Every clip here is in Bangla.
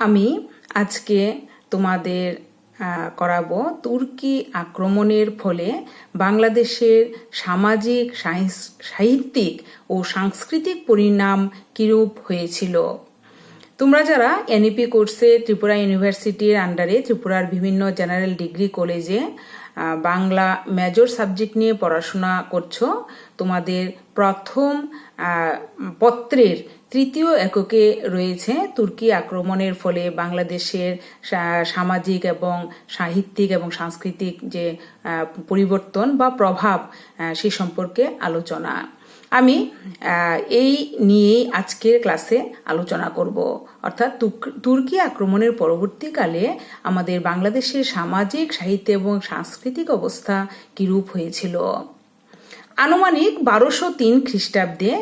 আমি আজকে তোমাদের করাবো তুর্কি আক্রমণের ফলে বাংলাদেশের সামাজিক, সাহিত্যিক ও সাংস্কৃতিক পরিণাম কিরূপ হয়েছিল। তোমরা যারা এনইপি কোর্সে ত্রিপুরা ইউনিভার্সিটির আন্ডারে ত্রিপুরার বিভিন্ন জেনারেল ডিগ্রি কলেজে বাংলা মেজর সাবজেক্ট নিয়ে পড়াশোনা করছো, তোমাদের প্রথম পত্রের তৃতীয় এককে রয়েছে তুর্কি আক্রমণের ফলে বাংলাদেশের সামাজিক এবং সাহিত্যিক এবং সাংস্কৃতিক যে পরিবর্তন বা প্রভাব সে সম্পর্কে আলোচনা। আমি এই নিয়েই আজকের ক্লাসে আলোচনা করব, অর্থাৎ তুর্কি আক্রমণের পরবর্তীকালে আমাদের বাংলাদেশের সামাজিক, সাহিত্য এবং সাংস্কৃতিক অবস্থা কিরূপ হয়েছিল। আনুমানিক 1203 খ্রিস্টাব্দে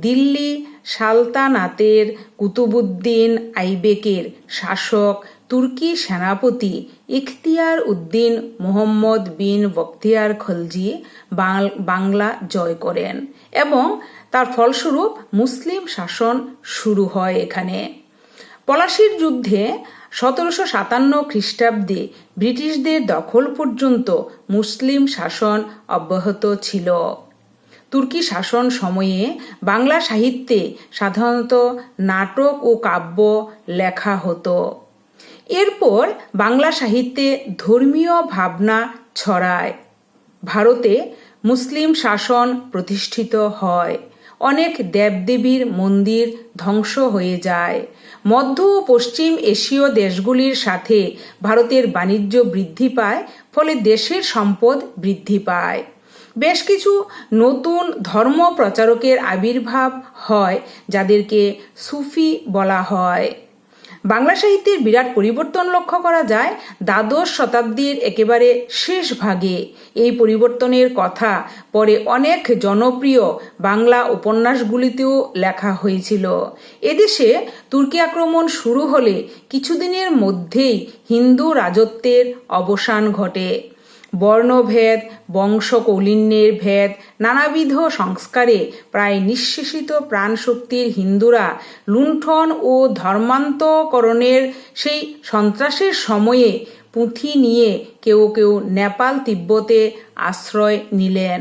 দিল্লি সালতানাতের কুতুবুদ্দিন আইবেকের শাসক তুর্কি সেনাপতি ইখতিয়ার উদ্দিন মোহাম্মদ বিন বখতিয়ার খলজি বাংলা জয় করেন এবং তার ফলস্বরূপ মুসলিম শাসন শুরু হয় এখানে। পলাশির যুদ্ধে 1757 খ্রিস্টাব্দে ব্রিটিশদের দখল পর্যন্ত মুসলিম শাসন অব্যাহত ছিল। তুর্কি শাসন সময়ে বাংলা সাহিত্যে সাধারণত নাটক ও কাব্য লেখা হতো। এরপর বাংলা সাহিত্যে ধর্মীয় ভাবনা ছড়ায়। ভারতে মুসলিম শাসন প্রতিষ্ঠিত হয়। অনেক দেবদেবীর মন্দির ধ্বংস হয়ে যায়। মধ্য ও পশ্চিম এশীয় দেশগুলির সাথে ভারতের বাণিজ্য বৃদ্ধি পায়, ফলে দেশের সম্পদ বৃদ্ধি পায়। বেশ কিছু নতুন ধর্ম প্রচারকের আবির্ভাব হয়, যাদেরকে সুফি বলা হয়। বাংলা সাহিত্যের বিরাট পরিবর্তন লক্ষ্য করা যায় দ্বাদশ শতাব্দীর একেবারে শেষ ভাগে। এই পরিবর্তনের কথা পরে অনেক জনপ্রিয় বাংলা উপন্যাসগুলিতেও লেখা হয়েছিল। এদেশে তুর্কি আক্রমণ শুরু হলে কিছুদিনের মধ্যেই হিন্দু রাজত্বের অবসান ঘটে। বর্ণভেদ, বংশকৌলিন্যের ভেদ, নানাবিধ সংস্কারে প্রায় নিঃশেষিত প্রাণশক্তির হিন্দুরা লুণ্ঠন ও ধর্মান্তকরণের সেই সন্ত্রাসের সময়ে পুঁথি নিয়ে কেউ কেউ নেপাল তিব্বতে আশ্রয় নিলেন।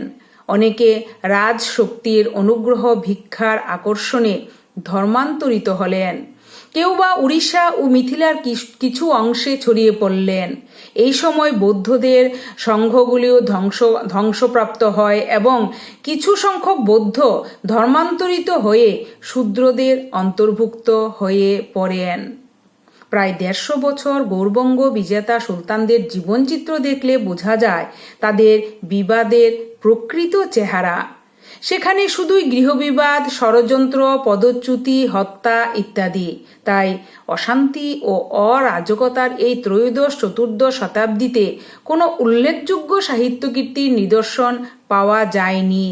অনেকে রাজশক্তির অনুগ্রহ ভিক্ষার আকর্ষণে ধর্মান্তরিত হলেন। কেউ বা উড়িষ্যা ও মিথিলার কিছু অংশে ছড়িয়ে পড়লেন। এই সময় বৌদ্ধদের সংঘগুলিও ধ্বংসপ্রাপ্ত হয় এবং কিছু সংখ্যক বৌদ্ধ ধর্মান্তরিত হয়ে শূদ্রদের অন্তর্ভুক্ত হয়ে পড়েন। প্রায় 150 বছর গৌরবঙ্গ বিজেতা সুলতানদের জীবনচিত্র দেখলে বোঝা যায় তাদের বিবাদের প্রকৃত চেহারা। সেখানে শুধুই গৃহবিবাদ, ষড়যন্ত্র, পদচ্যুতি, হত্যা ইত্যাদি। তাই অশান্তি ও অরাজকতার এই ত্রয়োদশ-চতুর্দশ শতাব্দীতে কোনো উল্লেখযোগ্য সাহিত্যকীর্তির নিদর্শন পাওয়া যায়নি।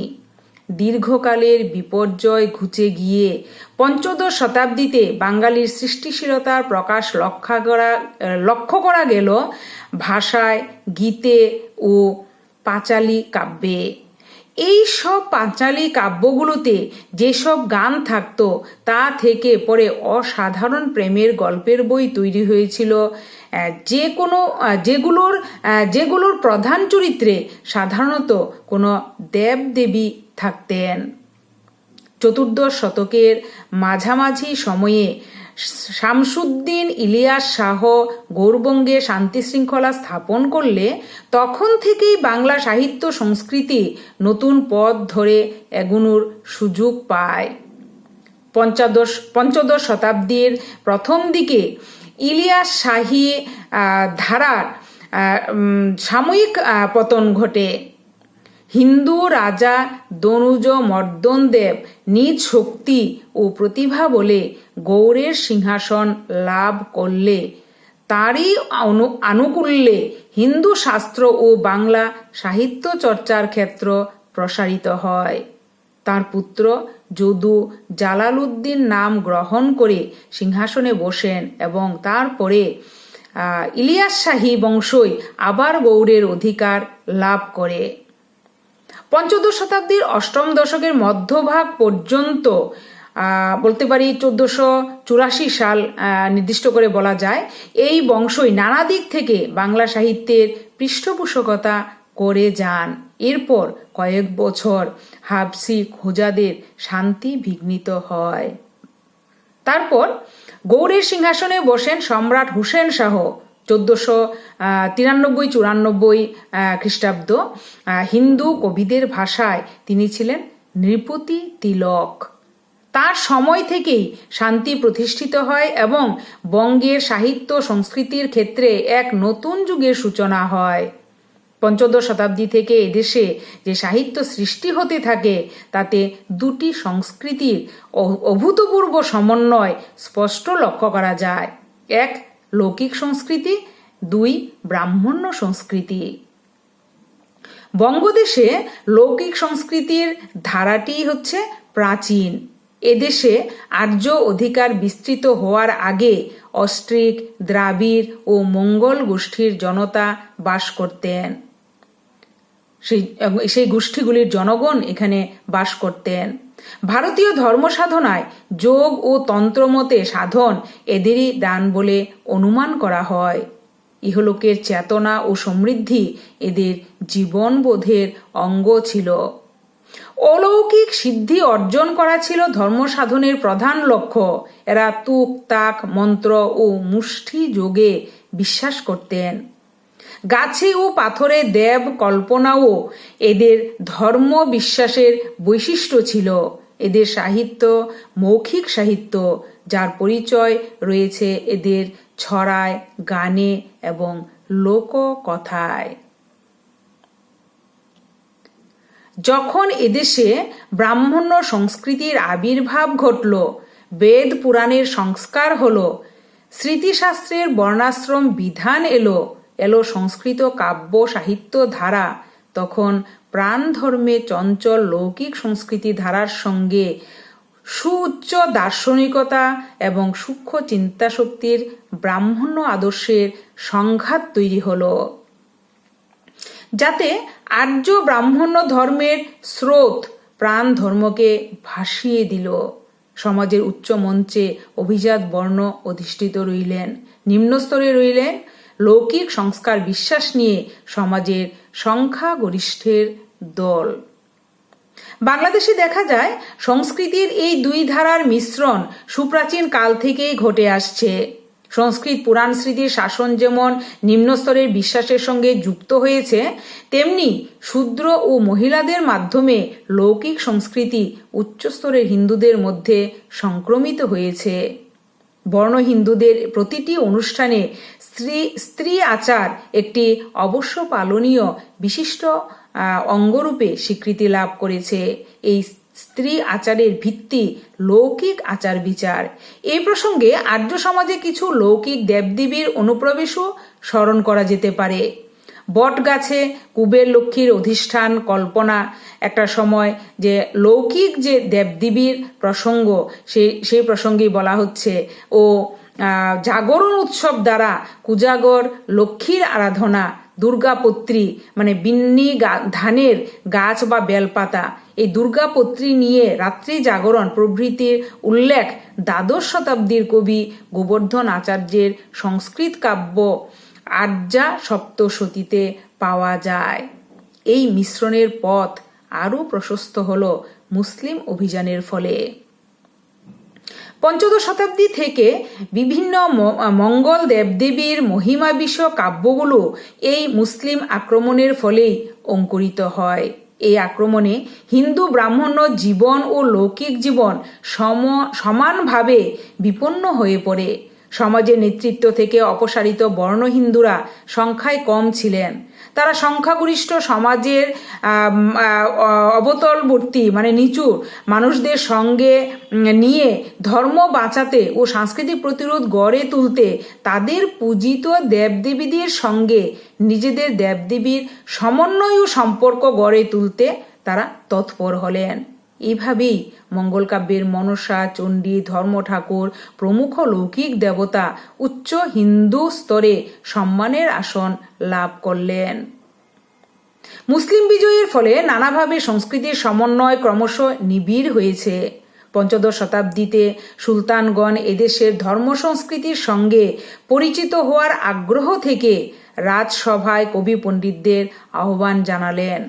দীর্ঘকালের বিপর্যয় ঘুচে গিয়ে পঞ্চদশ শতাব্দীতে বাঙালির সৃষ্টিশীলতার প্রকাশ লক্ষ্য করা গেল ভাষায়, গীতে ও পাঁচালী কাব্যে। এই সব পাঁচালী কাব্যগুলোতে যেসব গান থাকতো তা থেকে পরে অসাধারণ প্রেমের গল্পের বই তৈরি হয়েছিল, যেগুলোর প্রধান চরিত্রে সাধারণত কোনো দেবদেবী থাকতেন। চতুর্দশ শতকের মাঝামাঝি সময়ে শামসুদ্দিন ইলিয়াস শাহ গৌরবঙ্গে শান্তি শৃঙ্খলা স্থাপন করলে তখন থেকেই বাংলা সাহিত্য সংস্কৃতি নতুন পথ ধরে এগোনোর সুযোগ পায়। পঞ্চদশ শতাব্দীর প্রথম দিকে ইলিয়াস শাহী ধারার সাময়িক পতন ঘটে। হিন্দু রাজা দনুজ মর্দন দেব নিজ শক্তি ও প্রতিভা বলে গৌড়ের সিংহাসন লাভ করলে তারই আনুকূল্যে হিন্দু শাস্ত্র ও বাংলা সাহিত্য চর্চার ক্ষেত্র প্রসারিত হয়। তার পুত্র যদু জালালউদ্দিন নাম গ্রহণ করে সিংহাসনে বসেন এবং তারপরে ইলিয়াস শাহী বংশই আবার গৌড়ের অধিকার লাভ করে। পঞ্চদশ শতাব্দীর অষ্টম দশকের মধ্যভাগ পর্যন্ত বলতে পারি 1484 সাল নির্দিষ্ট করে বলা যায়। এই বংশই নানা দিক থেকে বাংলা সাহিত্যের পৃষ্ঠপোষকতা করে যান। এরপর কয়েক বছর হাবসি খোজাদের শান্তি বিঘ্নিত হয়। তারপর গৌড়ের সিংহাসনে বসেন সম্রাট হুসেন শাহ 1493-94 খ্রিস্টাব্দ। হিন্দু কবিদের ভাষায় তিনি ছিলেন নৃপতি তিলক। তার সময় থেকেই শান্তি প্রতিষ্ঠিত হয় এবং বঙ্গের সাহিত্য সংস্কৃতির ক্ষেত্রে এক নতুন যুগের সূচনা হয়। পঞ্চদশ শতাব্দী থেকে এদেশে যে সাহিত্য সৃষ্টি হতে থাকে তাতে দুটি সংস্কৃতির অভূতপূর্ব সমন্বয় স্পষ্ট লক্ষ্য করা যায়। এক, লৌকিক সংস্কৃতি, দুই, ব্রাহ্মণ্য সংস্কৃতি। বঙ্গদেশে লৌকিক সংস্কৃতির ধারাটি হচ্ছে প্রাচীন। এদেশে আর্য অধিকার বিস্তৃত হওয়ার আগে অস্ট্রিক, দ্রাবিড় ও মঙ্গল গোষ্ঠীর জনতা বাস করতেন। সেই গোষ্ঠীগুলির জনগণ এখানে বাস করতেন। ভারতীয় ধর্ম সাধনায় যোগ ও তন্ত্রমতে সাধন এদেরই দান বলে অনুমান করা হয়। ইহলোকের চেতনা ও সমৃদ্ধি এদের জীবনবোধের অঙ্গ ছিল। অলৌকিক সিদ্ধি অর্জন করা ছিল ধর্ম সাধনের প্রধান লক্ষ্য। এরা তুক তাক মন্ত্র ও মুষ্টি যোগে বিশ্বাস করতেন। গাছে ও পাথরে দেব কল্পনাও এদের ধর্ম বিশ্বাসের বৈশিষ্ট্য ছিল। এদের সাহিত্য মৌখিক সাহিত্য, যার পরিচয় রয়েছে এদের ছড়ায়, গানে এবং লোককথায়। যখন এদেশে ব্রাহ্মণ্য সংস্কৃতির আবির্ভাব ঘটল, বেদ পুরাণের সংস্কার হলো, স্মৃতিশাস্ত্রের বর্ণাশ্রম বিধান এলো সংস্কৃত কাব্য সাহিত্য ধারা, তখন প্রাণ ধর্মে চঞ্চল লৌকিক সংস্কৃতি ধারার সঙ্গে সুউচ্চ দার্শনিকতা এবং সূক্ষ্ম চিন্তাশক্তির ব্রাহ্মণ্য আদর্শের সংঘাত তৈরি হলো, যাতে আর্য ব্রাহ্মণ্য ধর্মের স্রোত প্রাণ ধর্মকে ভাসিয়ে দিল। সমাজের উচ্চ মঞ্চে অভিজাত বর্ণ অধিষ্ঠিত রইলেন, নিম্নস্তরে রইলেন লৌকিক সংস্কার বিশ্বাস নিয়ে সমাজের সংখ্যাগরিষ্ঠের দল। বাংলাদেশে দেখা যায় সংস্কৃতির এই দুই ধারার মিশ্রণ সুপ্রাচীন কাল থেকেই ঘটে আসছে। সংস্কৃত পুরাণ স্মৃতির শাসন যেমন নিম্নস্তরের বিশ্বাসের সঙ্গে যুক্ত হয়েছে, তেমনি শূদ্র ও মহিলাদের মাধ্যমে লৌকিক সংস্কৃতি উচ্চস্তরের হিন্দুদের মধ্যে সংক্রমিত হয়েছে। বর্ণ হিন্দুদের প্রতিটি অনুষ্ঠানে স্ত্রী আচার একটি অবশ্য পালনীয় বিশিষ্ট অঙ্গরূপে স্বীকৃতি লাভ করেছে। এই স্ত্রী আচারের ভিত্তি লৌকিক আচার বিচার। এই প্রসঙ্গে আর্য সমাজে কিছু লৌকিক দেবদেবীর অনুপ্রবেশও স্মরণ করা যেতে পারে। বট গাছে কুবের লক্ষ্মীর অধিষ্ঠান কল্পনা একটা সময় যে লৌকিক যে দেবদেবীর প্রসঙ্গ সেই প্রসঙ্গেই বলা হচ্ছে। ও জাগরণ উৎসব দ্বারা কুজাগর লক্ষ্মীর আরাধনা, দুর্গাপত্রী মানে বিন্নি ধানের গাছ বা বেলপাতা, এই দুর্গাপত্রী নিয়ে রাত্রি জাগরণ প্রভৃতির উল্লেখ দ্বাদশ শতাব্দীর কবি গোবর্ধন আচার্যের সংস্কৃত কাব্য আর্যা সপ্তশতীতে পাওয়া যায়। এই মিশ্রণের পথ আরও প্রশস্ত হল মুসলিম অভিযানের ফলে। পঞ্চদশ শতাব্দী থেকে বিভিন্ন মঙ্গল দেবদেবীর মহিমা বিষয় কাব্যগুলো এই মুসলিম আক্রমণের ফলেই অঙ্কুরিত হয়। এই আক্রমণে হিন্দু ব্রাহ্মণ্য জীবন ও লৌকিক জীবন সমানভাবে বিপন্ন হয়ে পড়ে। সমাজের নেতৃত্ব থেকে অপসারিত বর্ণ হিন্দুরা সংখ্যায় কম ছিলেন। তারা সংখ্যাগরিষ্ঠ সমাজের অবতলবর্তী মানে নিচু মানুষদের সঙ্গে নিয়ে ধর্ম বাঁচাতে ও সাংস্কৃতিক প্রতিরোধ গড়ে তুলতে তাদের পূজিত দেবদেবীদের সঙ্গে নিজেদের দেবদেবীর সমন্বয় ও সম্পর্ক গড়ে তুলতে তারা তৎপর হলেন। এইভাবেই মঙ্গলকাব্যের মনসা, চণ্ডী, ধর্ম ঠাকুর প্রমুখ লৌকিক দেবতা উচ্চ হিন্দু স্তরে সম্মানের আসন লাভ করলেন। মুসলিম বিজয়ের ফলে নানাভাবে সংস্কৃতির সমন্বয় ক্রমশ নিবিড় হয়েছে। পঞ্চদশ শতাব্দীতে সুলতানগণ এদেশের ধর্ম সংস্কৃতির সঙ্গে পরিচিত হওয়ার আগ্রহ থেকে রাজসভায় কবি পণ্ডিতদের আহ্বান জানালেন।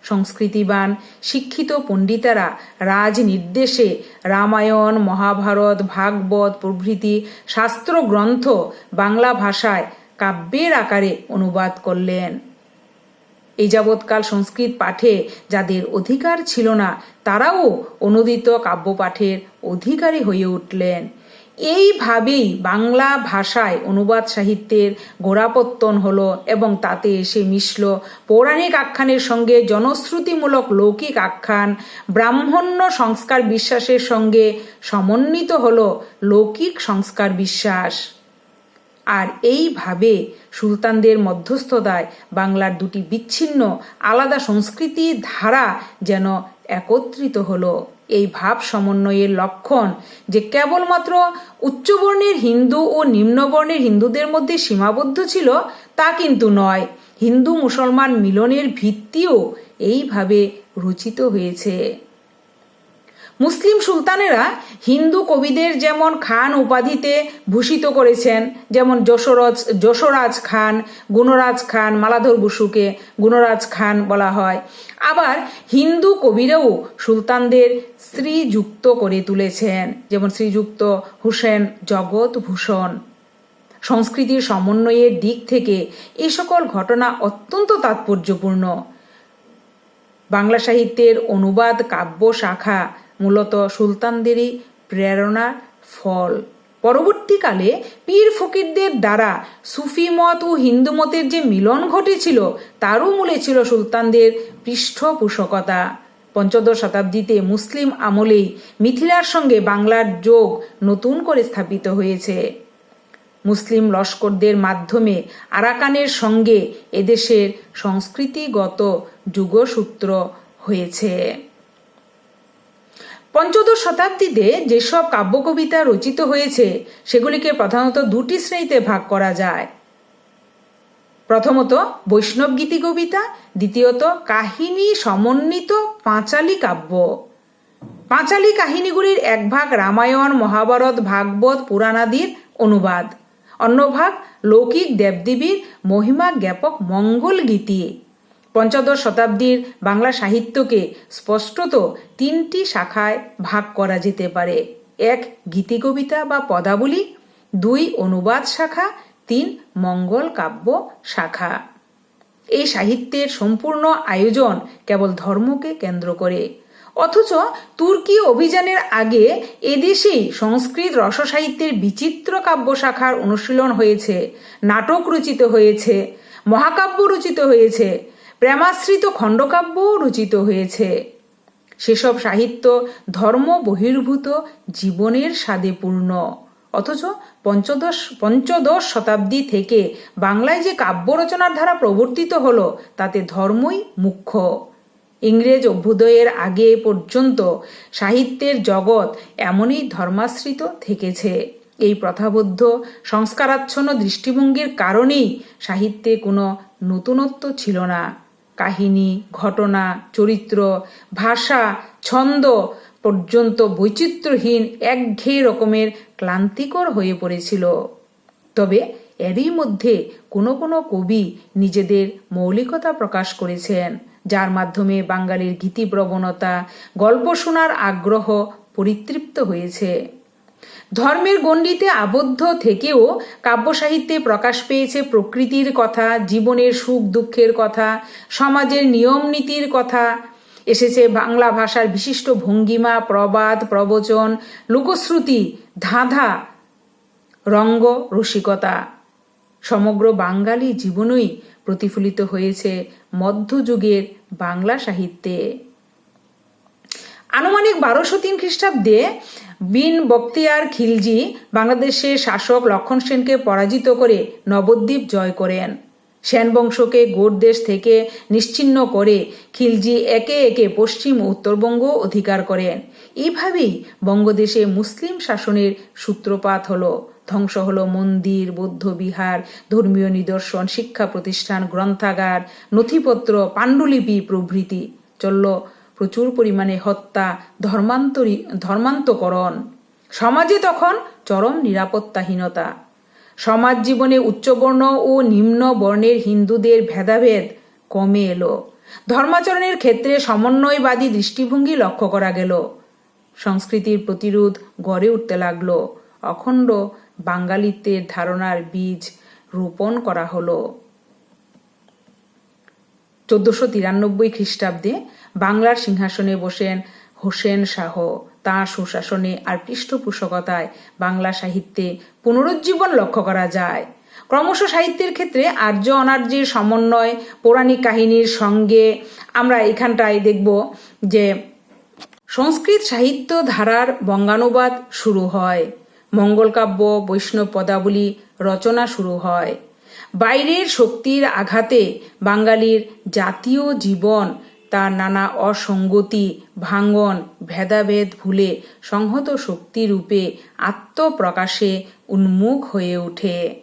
সংস্কৃতিবান শিক্ষিত পণ্ডিতেরা রাজ নির্দেশে রামায়ণ, মহাভারত, ভাগবত প্রভৃতি শাস্ত্রগ্রন্থ বাংলা ভাষায় কাব্যের আকারে অনুবাদ করলেন। এই যাবৎকাল সংস্কৃত পাঠে যাদের অধিকার ছিল না, তারাও অনুদিত কাব্য পাঠের অধিকারী হয়ে উঠলেন। এইভাবেই বাংলা ভাষায় অনুবাদ সাহিত্যের গোড়াপত্তন হলো এবং তাতে এসে মিশল পৌরাণিক আখ্যানের সঙ্গে জনশ্রুতিমূলক লৌকিক আখ্যান। ব্রাহ্মণ্য সংস্কার বিশ্বাসের সঙ্গে সমন্বিত হলো লৌকিক সংস্কার বিশ্বাস। আর এইভাবে সুলতানদের মধ্যস্থতায় বাংলার দুটি বিচ্ছিন্ন আলাদা সংস্কৃতির ধারা যেন একত্রিত হলো। এই ভাব সমন্বয়ের লক্ষণ যে কেবলমাত্র উচ্চবর্ণের হিন্দু ও নিম্নবর্ণের হিন্দুদের মধ্যে সীমাবদ্ধ ছিল তা কিন্তু নয়। হিন্দু মুসলমান মিলনের ভিত্তিও এইভাবে রচিত হয়েছে। মুসলিম সুলতানেরা হিন্দু কবিদের যেমন খান উপাধিতে ভূষিত করেছেন, যেমন যশোরাজ খান, গুণরাজ খান, মালাধর বসুকে গুণরাজ খান বলা হয়, আবার হিন্দু কবিরাও সুলতানদের শ্রীযুক্ত করে তুলেছেন, যেমন শ্রীযুক্ত হুসেন জগৎ ভূষণ। সংস্কৃতির সমন্বয়ের দিক থেকে এই সকল ঘটনা অত্যন্ত তাৎপর্যপূর্ণ। বাংলা সাহিত্যের অনুবাদ কাব্য শাখা মূলত সুলতানদেরই প্রেরণার ফল। পরবর্তীকালে পীর ফকিরদের দ্বারা সুফি মত ও হিন্দু মতের যে মিলন ঘটেছিল তারও মূলে ছিল সুলতানদের পৃষ্ঠপোষকতা। পঞ্চদশ শতাব্দীতে মুসলিম আমলেই মিথিলার সঙ্গে বাংলার যোগ নতুন করে স্থাপিত হয়েছে। মুসলিম লস্করদের মাধ্যমে আরাকানের সঙ্গে এদেশের সংস্কৃতিগত যুগসূত্র হয়েছে। পঞ্চদশ শতাব্দীতে যেসব কাব্যকবিতা রচিত হয়েছে সেগুলিকে প্রধানত দুটি শ্রেণীতে ভাগ করা যায়। প্রথমত বৈষ্ণব গীতি কবিতা, দ্বিতীয়ত কাহিনী সমন্বিত পাঁচালী কাব্য। পাঁচালী কাহিনীগুলির এক ভাগ রামায়ণ, মহাভারত, ভাগবত, পুরাণাদির অনুবাদ, অন্য ভাগ লৌকিক দেবদেবীর মহিমা জ্ঞাপক মঙ্গল গীতি। পঞ্চদশ শতাব্দীর বাংলা সাহিত্যকে স্পষ্টত তিনটি শাখায় ভাগ করা যেতে পারে: এক গীতি কবিতা বা পদাবলী, দুই অনুবাদ শাখা, তিন মঙ্গল কাব্য শাখা। এই সাহিত্যের সম্পূর্ণ আয়োজন কেবল ধর্মকে কেন্দ্র করে, অথচ তুর্কি অভিযানের আগে এদেশেই সংস্কৃত রসসাহিত্যের বিচিত্র কাব্য শাখার অনুশীলন হয়েছে, নাটক রচিত হয়েছে, মহাকাব্য রচিত হয়েছে, প্রেমাশ্রিত খণ্ডকাব্যও রচিত হয়েছে। সেসব সাহিত্য ধর্ম বহির্ভূত জীবনের স্বাদে পূর্ণ। অথচ পঞ্চদশ শতাব্দী থেকে বাংলায় যে কাব্য রচনার ধারা প্রবর্তিত হলো তাতে ধর্মই মুখ্য। ইংরেজ অভ্যুদয়ের আগে পর্যন্ত সাহিত্যের জগৎ এমনই ধর্মাশ্রিত থেকেছে। এই প্রথাবদ্ধ সংস্কারাচ্ছন্ন দৃষ্টিভঙ্গির কারণেই সাহিত্যে কোনো নতুনত্ব ছিল না। কাহিনী, ঘটনা, চরিত্র, ভাষা, ছন্দ পর্যন্ত বৈচিত্র্যহীন একঘেয়ে রকমের ক্লান্তিকর হয়ে পড়েছিল। তবে এরই মধ্যে কোনো কোনো কবি নিজেদের মৌলিকতা প্রকাশ করেছেন, যার মাধ্যমে বাঙালির গীতিপ্রবণতা, গল্প শোনার আগ্রহ পরিতৃপ্ত হয়েছে। ধর্মের গণ্ডিতে আবদ্ধ থেকেও কাব্য সাহিত্যে প্রকাশ পেয়েছে প্রকৃতির কথা, জীবনের সুখ দুঃখের কথা, সমাজের নিয়ম নীতির কথা। এসেছে বাংলা ভাষার বিশিষ্ট ভঙ্গিমা, প্রবাদ, প্রবচন, লোকশ্রুতি, ধাঁধা, রঙ্গ, রসিকতা। সমগ্র বাঙালি জীবনই প্রতিফলিত হয়েছে মধ্যযুগের বাংলা সাহিত্যে। আনুমানিক 1203 খ্রিস্টাব্দে বিন বখতিয়ার খিলজি বাংলাদেশের শাসক লক্ষণ সেনকে পরাজিত করে নবদ্বীপ জয় করেন। সেন বংশকে গোড় দেশ থেকে নিশ্চিহ্ন করে খিলজি একে একে পশ্চিম ও উত্তরবঙ্গ অধিকার করেন। এইভাবেই বঙ্গদেশে মুসলিম শাসনের সূত্রপাত হলো। ধ্বংস হলো মন্দির, বৌদ্ধ বিহার, ধর্মীয় নিদর্শন, শিক্ষা প্রতিষ্ঠান, গ্রন্থাগার, নথিপত্র, পাণ্ডুলিপি প্রভৃতি। চলল প্রচুর পরিমাণে হত্যা, ধর্মান্তকরণ। সমাজে তখন চরম নিরাপত্তাহীনতা। সমাজ জীবনে উচ্চবর্ণ ও নিম্ন বর্ণের হিন্দুদের ভেদাভেদ কমে এলো। ধর্মাচরণের ক্ষেত্রে সমন্বয়বাদী দৃষ্টিভঙ্গি লক্ষ্য করা গেল। সংস্কৃতির প্রতিরোধ গড়ে উঠতে লাগলো। অখণ্ড বাঙালিত্বের ধারণার বীজ রোপণ করা হলো। 1493 খ্রিস্টাব্দে বাংলার সিংহাসনে বসেন হোসেন শাহ। তাঁর সুশাসনে আর পৃষ্ঠপোষকতায় বাংলা সাহিত্যে পুনরুজ্জীবন লক্ষ্য করা যায়। ক্রমশ সাহিত্যের ক্ষেত্রে আর্য অনার্যের সমন্বয় পৌরাণিক কাহিনীর সঙ্গে আমরা এখানটায় দেখব যে সংস্কৃত সাহিত্য ধারার বঙ্গানুবাদ শুরু হয়। মঙ্গলকাব্য, বৈষ্ণব পদাবলী রচনা শুরু হয়। বাইরের শক্তির আঘাতে বাঙালির জাতীয় জীবন তার নানা অসঙ্গতি, ভাঙ্গন, ভেদাভেদ ভুলে সংহত শক্তিরূপে আত্মপ্রকাশে উন্মুখ হয়ে ওঠে।